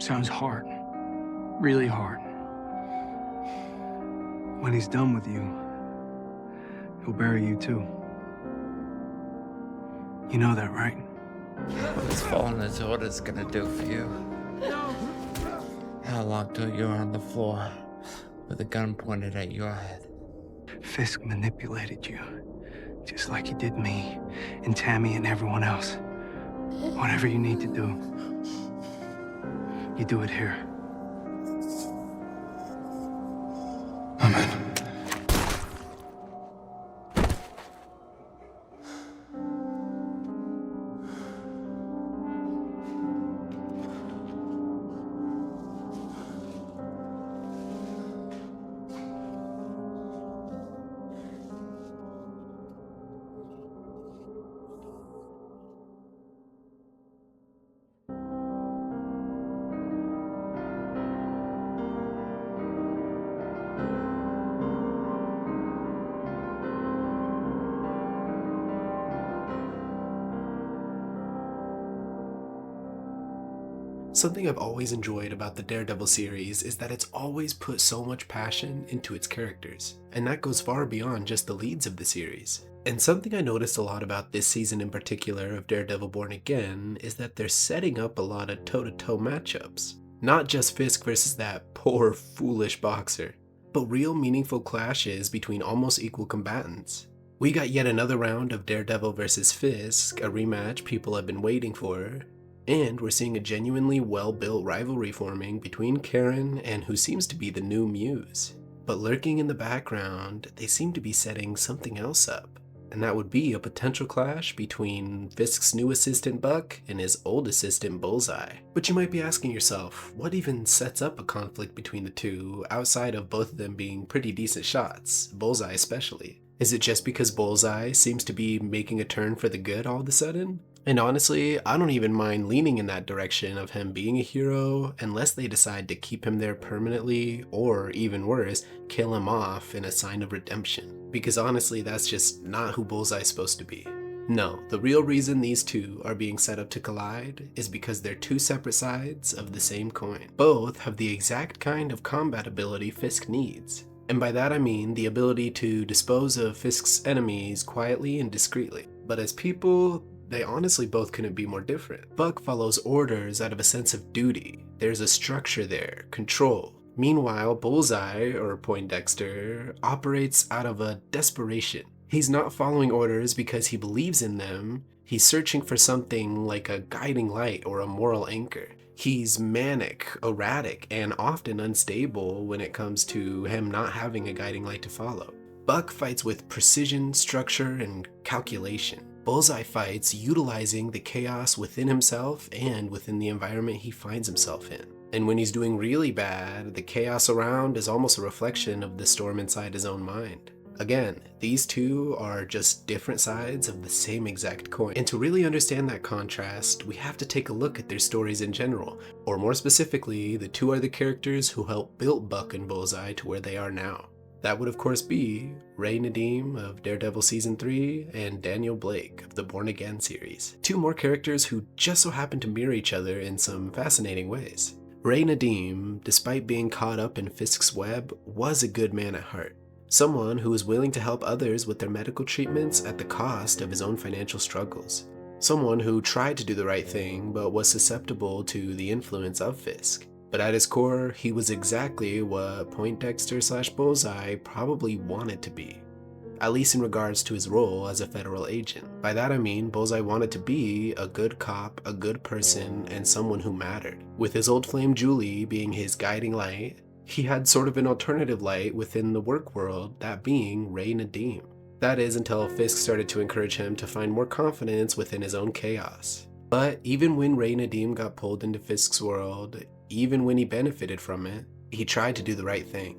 Sounds hard. Really hard. When he's done with you, he'll bury you too. You know that, right? What's falling into what it's gonna do for you? How long till you're on the floor with a gun pointed at your head? Fisk manipulated you, just like he did me and Tammy and everyone else. Whatever you need to do, you do it here. I'm in. Something I've always enjoyed about the Daredevil series is that it's always put so much passion into its characters, and that goes far beyond just the leads of the series. And something I noticed a lot about this season in particular of Daredevil Born Again is that they're setting up a lot of toe-to-toe matchups. Not just Fisk versus that poor, foolish boxer, but real meaningful clashes between almost equal combatants. We got yet another round of Daredevil versus Fisk, a rematch people have been waiting for, and we're seeing a genuinely well-built rivalry forming between Karen and who seems to be the new Muse. But lurking in the background, they seem to be setting something else up, and that would be a potential clash between Fisk's new assistant Buck and his old assistant Bullseye. But you might be asking yourself, what even sets up a conflict between the two outside of both of them being pretty decent shots, Bullseye especially? Is it just because Bullseye seems to be making a turn for the good all of a sudden? And honestly, I don't even mind leaning in that direction of him being a hero unless they decide to keep him there permanently, or even worse, kill him off in a sign of redemption. Because honestly, that's just not who Bullseye's supposed to be. No, the real reason these two are being set up to collide is because they're two separate sides of the same coin. Both have the exact kind of combat ability Fisk needs. And by that I mean the ability to dispose of Fisk's enemies quietly and discreetly. But as people, they honestly both couldn't be more different. Buck follows orders out of a sense of duty. There's a structure there, control. Meanwhile, Bullseye, or Poindexter, operates out of a desperation. He's not following orders because he believes in them. He's searching for something like a guiding light or a moral anchor. He's manic, erratic, and often unstable when it comes to him not having a guiding light to follow. Buck fights with precision, structure, and calculation. Bullseye fights utilizing the chaos within himself and within the environment he finds himself in. And when he's doing really bad, the chaos around is almost a reflection of the storm inside his own mind. Again, these two are just different sides of the same exact coin. And to really understand that contrast, we have to take a look at their stories in general. Or more specifically, the two are the characters who helped build Buck and Bullseye to where they are now. That would of course be Ray Nadeem of Daredevil Season 3 and Daniel Blake of the Born Again series. Two more characters who just so happen to mirror each other in some fascinating ways. Ray Nadeem, despite being caught up in Fisk's web, was a good man at heart. Someone who was willing to help others with their medical treatments at the cost of his own financial struggles. Someone who tried to do the right thing but was susceptible to the influence of Fisk. But at his core, he was exactly what Poindexter/Bullseye probably wanted to be, at least in regards to his role as a federal agent. By that I mean Bullseye wanted to be a good cop, a good person, and someone who mattered. With his old flame Julie being his guiding light, he had sort of an alternative light within the work world, that being Ray Nadeem. That is until Fisk started to encourage him to find more confidence within his own chaos. But even when Ray Nadeem got pulled into Fisk's world, even when he benefited from it, he tried to do the right thing.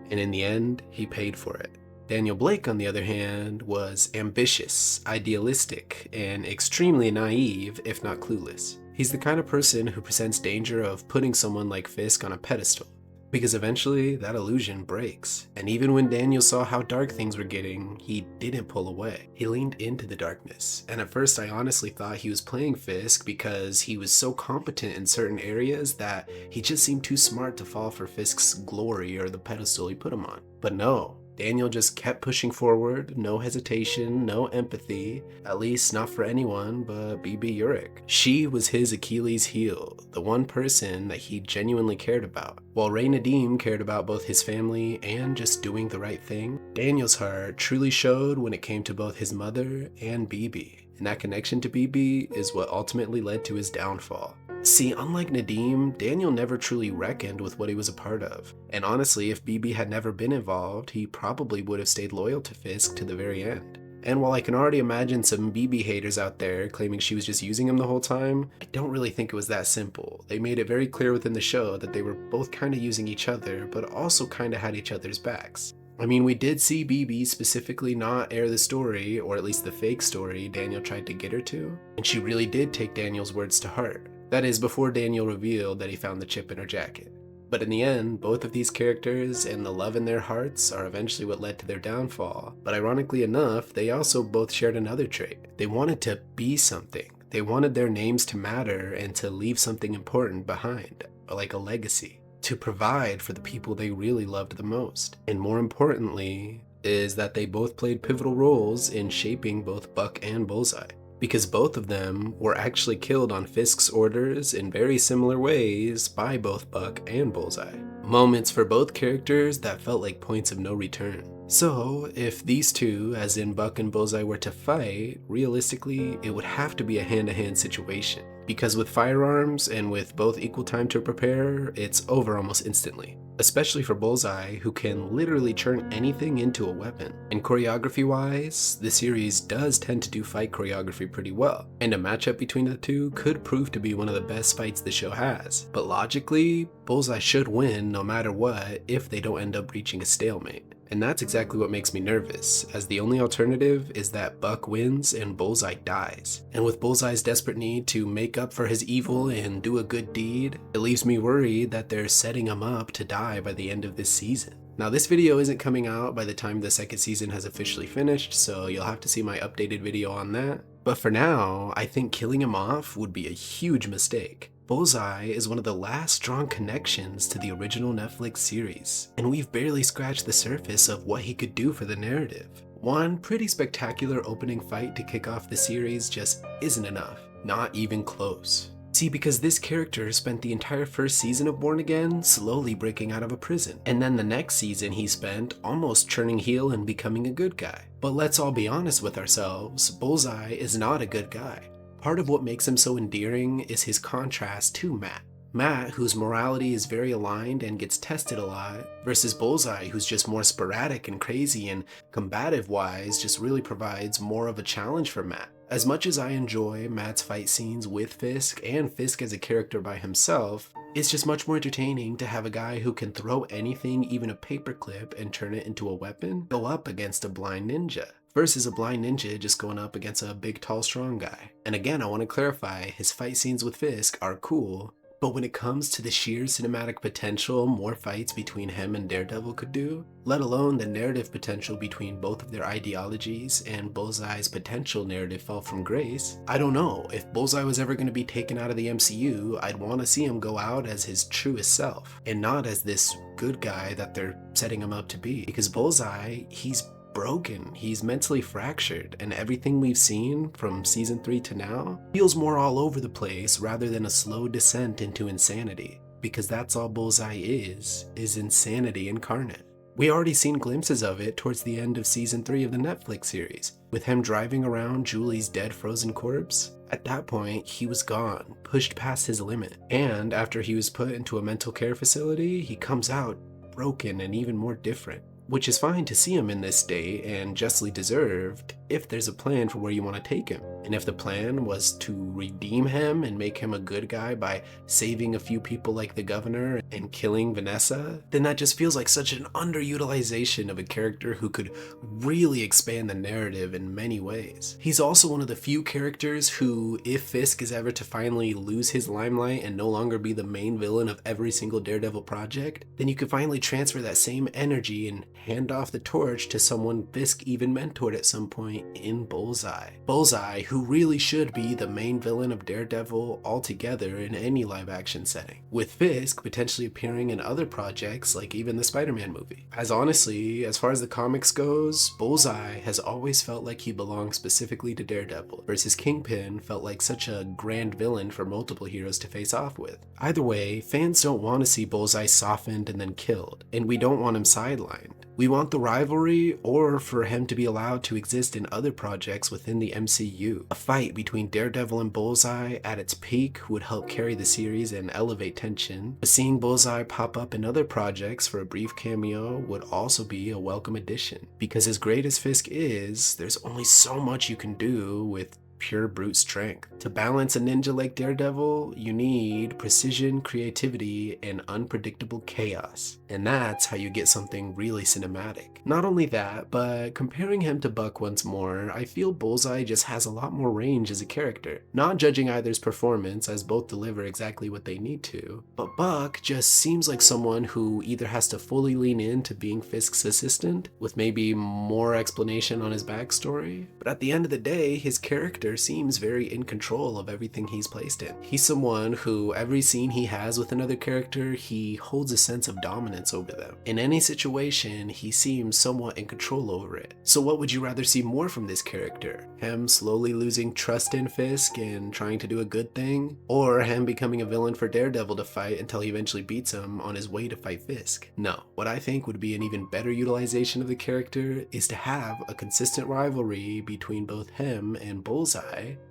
And in the end, he paid for it. Daniel Blake, on the other hand, was ambitious, idealistic, and extremely naive, if not clueless. He's the kind of person who presents danger of putting someone like Fisk on a pedestal. Because eventually that illusion breaks. And even when Daniel saw how dark things were getting, he didn't pull away. He leaned into the darkness. And at first I honestly thought he was playing Fisk because he was so competent in certain areas that he just seemed too smart to fall for Fisk's glory or the pedestal he put him on. But no. Daniel just kept pushing forward, no hesitation, no empathy, at least not for anyone but BB Urich. She was his Achilles heel, the one person that he genuinely cared about. While Nadeem cared about both his family and just doing the right thing, Daniel's heart truly showed when it came to both his mother and BB. And that connection to BB is what ultimately led to his downfall. See, unlike Nadeem, Daniel never truly reckoned with what he was a part of. And honestly, if BB had never been involved, he probably would have stayed loyal to Fisk to the very end. And while I can already imagine some BB haters out there claiming she was just using him the whole time, I don't really think it was that simple. They made it very clear within the show that they were both kind of using each other, but also kind of had each other's backs. I mean, we did see BB specifically not air the story, or at least the fake story Daniel tried to get her to, and she really did take Daniel's words to heart. That is, before Daniel revealed that he found the chip in her jacket. But in the end, both of these characters and the love in their hearts are eventually what led to their downfall. But ironically enough, they also both shared another trait. They wanted to be something. They wanted their names to matter and to leave something important behind, like a legacy, to provide for the people they really loved the most. And more importantly, is that they both played pivotal roles in shaping both Buck and Bullseye. Because both of them were actually killed on Fisk's orders in very similar ways by both Buck and Bullseye. Moments for both characters that felt like points of no return. So, if these two, as in Buck and Bullseye, were to fight, realistically, it would have to be a hand-to-hand situation. Because with firearms and with both equal time to prepare, it's over almost instantly. Especially for Bullseye, who can literally turn anything into a weapon. And choreography-wise, the series does tend to do fight choreography pretty well, and a matchup between the two could prove to be one of the best fights the show has. But logically, Bullseye should win no matter what if they don't end up reaching a stalemate. And that's exactly what makes me nervous, as the only alternative is that Buck wins and Bullseye dies. And with Bullseye's desperate need to make up for his evil and do a good deed, it leaves me worried that they're setting him up to die by the end of this season. Now, this video isn't coming out by the time the second season has officially finished, so you'll have to see my updated video on that. But for now, I think killing him off would be a huge mistake. Bullseye is one of the last strong connections to the original Netflix series, and we've barely scratched the surface of what he could do for the narrative. One pretty spectacular opening fight to kick off the series just isn't enough, not even close. See, because this character spent the entire first season of Born Again slowly breaking out of a prison, and then the next season he spent almost turning heel and becoming a good guy. But let's all be honest with ourselves, Bullseye is not a good guy. Part of what makes him so endearing is his contrast to Matt. Matt, whose morality is very aligned and gets tested a lot, versus Bullseye, who's just more sporadic and crazy and combative-wise just really provides more of a challenge for Matt. As much as I enjoy Matt's fight scenes with Fisk and Fisk as a character by himself, it's just much more entertaining to have a guy who can throw anything, even a paperclip, and turn it into a weapon, go up against a blind ninja. Versus a blind ninja just going up against a big, tall, strong guy. And again, I want to clarify, his fight scenes with Fisk are cool, but when it comes to the sheer cinematic potential more fights between him and Daredevil could do, let alone the narrative potential between both of their ideologies and Bullseye's potential narrative fall from grace, I don't know. If Bullseye was ever going to be taken out of the MCU, I'd want to see him go out as his truest self, and not as this good guy that they're setting him up to be. Because Bullseye, he's broken, he's mentally fractured, and everything we've seen from season 3 to now feels more all over the place rather than a slow descent into insanity, because that's all Bullseye is insanity incarnate. We already seen glimpses of it towards the end of season 3 of the Netflix series, with him driving around Julie's dead frozen corpse. At that point, he was gone, pushed past his limit, and after he was put into a mental care facility, he comes out broken and even more different. Which is fine to see him in this state and justly deserved. if there's a plan for where you want to take him. And if the plan was to redeem him and make him a good guy by saving a few people like the governor and killing Vanessa, then that just feels like such an underutilization of a character who could really expand the narrative in many ways. He's also one of the few characters who, if Fisk is ever to finally lose his limelight and no longer be the main villain of every single Daredevil project, then you could finally transfer that same energy and hand off the torch to someone Fisk even mentored at some point in Bullseye. Bullseye, who really should be the main villain of Daredevil altogether in any live action setting, with Fisk potentially appearing in other projects like even the Spider-Man movie. As honestly, as far as the comics goes, Bullseye has always felt like he belonged specifically to Daredevil, versus Kingpin felt like such a grand villain for multiple heroes to face off with. Either way, fans don't want to see Bullseye softened and then killed, and we don't want him sidelined. We want the rivalry, or for him to be allowed to exist in other projects within the MCU. A fight between Daredevil and Bullseye at its peak would help carry the series and elevate tension, but seeing Bullseye pop up in other projects for a brief cameo would also be a welcome addition. Because as great as Fisk is, there's only so much you can do with pure brute strength. To balance a ninja like Daredevil, you need precision, creativity, and unpredictable chaos. And that's how you get something really cinematic. Not only that, but comparing him to Buck once more, I feel Bullseye just has a lot more range as a character. Not judging either's performance, as both deliver exactly what they need to, but Buck just seems like someone who either has to fully lean into being Fisk's assistant, with maybe more explanation on his backstory, but at the end of the day, his character seems very in control of everything he's placed in. He's someone who, every scene he has with another character, he holds a sense of dominance over them. In any situation, he seems somewhat in control over it. So what would you rather see more from this character? Him slowly losing trust in Fisk and trying to do a good thing? Or him becoming a villain for Daredevil to fight until he eventually beats him on his way to fight Fisk? No. What I think would be an even better utilization of the character is to have a consistent rivalry between both him and Bullseye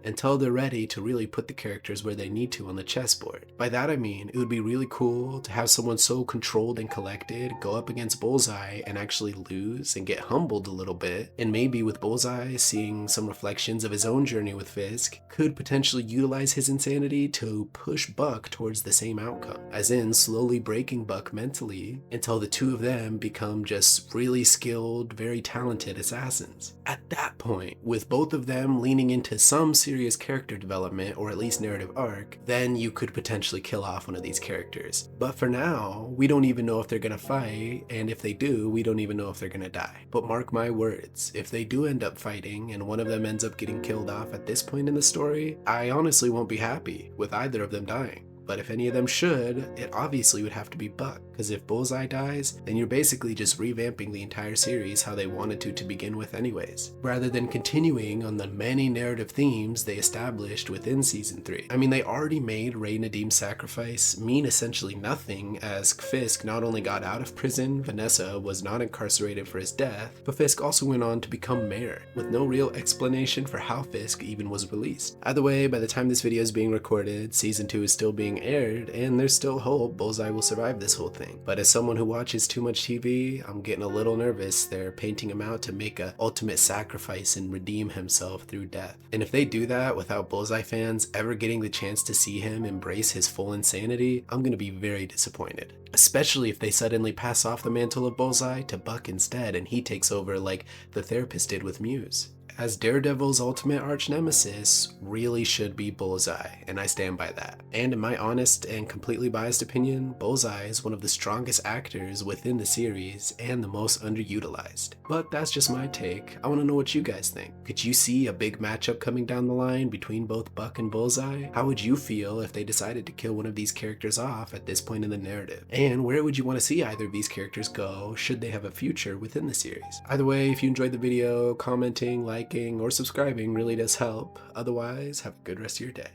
until they're ready to really put the characters where they need to on the chessboard. By that I mean, it would be really cool to have someone so controlled and collected go up against Bullseye and actually lose and get humbled a little bit, and maybe with Bullseye seeing some reflections of his own journey with Fisk, could potentially utilize his insanity to push Buck towards the same outcome, as in slowly breaking Buck mentally until the two of them become just really skilled, very talented assassins. At that point, with both of them leaning into some serious character development or at least narrative arc, then you could potentially kill off one of these characters. But for now, we don't even know if they're gonna fight, and if they do, we don't even know if they're gonna die. But mark my words, if they do end up fighting and one of them ends up getting killed off at this point in the story, I honestly won't be happy with either of them dying. But if any of them should, it obviously would have to be Buck, because if Bullseye dies, then you're basically just revamping the entire series how they wanted to begin with anyways, rather than continuing on the many narrative themes they established within Season 3. I mean, they already made Nadeem's sacrifice mean essentially nothing, as Fisk not only got out of prison, Vanessa was not incarcerated for his death, but Fisk also went on to become mayor, with no real explanation for how Fisk even was released. Either way, by the time this video is being recorded, Season 2 is still being aired, and there's still hope Bullseye will survive this whole thing. But as someone who watches too much TV, I'm getting a little nervous they're painting him out to make a ultimate sacrifice and redeem himself through death. And if they do that without Bullseye fans ever getting the chance to see him embrace his full insanity, I'm gonna be very disappointed. Especially if they suddenly pass off the mantle of Bullseye to Buck instead and he takes over like the therapist did with Muse. As Daredevil's ultimate arch-nemesis really should be Bullseye, and I stand by that. And in my honest and completely biased opinion, Bullseye is one of the strongest actors within the series and the most underutilized. But that's just my take. I want to know what you guys think. Could you see a big matchup coming down the line between both Buck and Bullseye? How would you feel if they decided to kill one of these characters off at this point in the narrative? And where would you want to see either of these characters go should they have a future within the series? Either way, if you enjoyed the video, commenting, liking, or subscribing really does help. Otherwise, have a good rest of your day.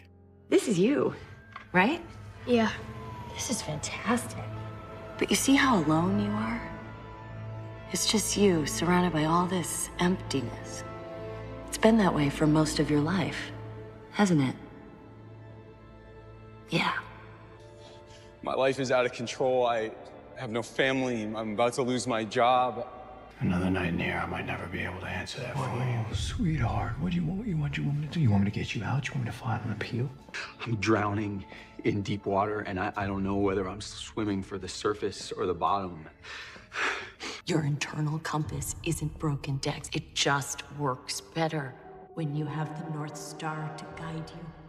This is you, right? Yeah. This is fantastic. But you see how alone you are? It's just you, surrounded by all this emptiness. It's been that way for most of your life, hasn't it? Yeah. My life is out of control. I have no family. I'm about to lose my job. Another night in here, I might never be able to answer that for you. Sweetheart, what do you want? What you want me to do? You want me to get you out? You want me to file an appeal? I'm drowning in deep water, and I don't know whether I'm swimming for the surface or the bottom. Your internal compass isn't broken, Dex. It just works better when you have the North Star to guide you.